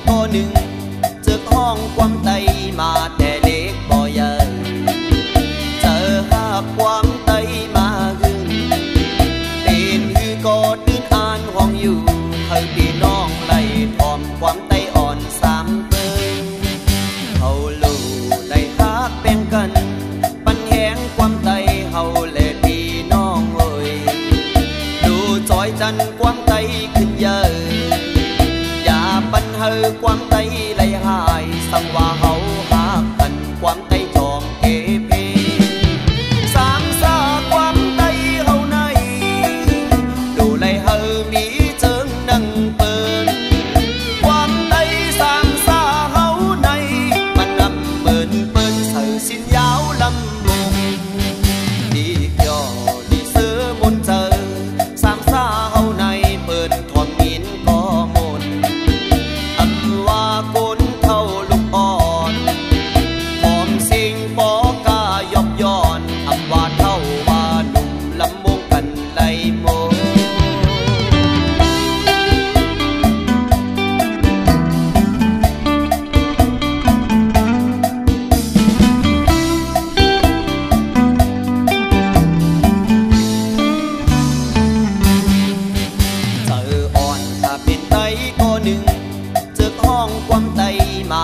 ก็หนึ่งเจอห้องความไตมาแต่เล็กบ่ใหญ่เจอหากความไตมาหึงเป็นฮือก็ดื้ออ่านห้องอยู่ให้พี่น้องไล่ทอมความไตอ่อนสามเติมเขาลู่ได้ฮักแบ่งกันปันแหงความไตเฮาและพี่น้องเอ้ยดูจอยจันความไตขึ้นเยอะอย่าปันเฮอความไตไหลหายสังว่าเฮาฮักกันความไตจองเอเพสามซาความไตเฮาในดูไหลเฮอมีเจิงนั่งเปินความไตสามซาเฮาในมันนำเมินเปิ้นเสือสิ้นยาวลำวงดียอดีเสือมนเจอสามซาเฮาในเปิ้นทอมมินก็มนอันว่าคนเท่าลูกอ่อนหอมสิ่งปอกายอบย้อนคำว่าเท่าว่าหนุ่มลำวงกันไหลโมเจออ่อนถ้าเป็นไตก็หนึ่งเจอห้องความไตมา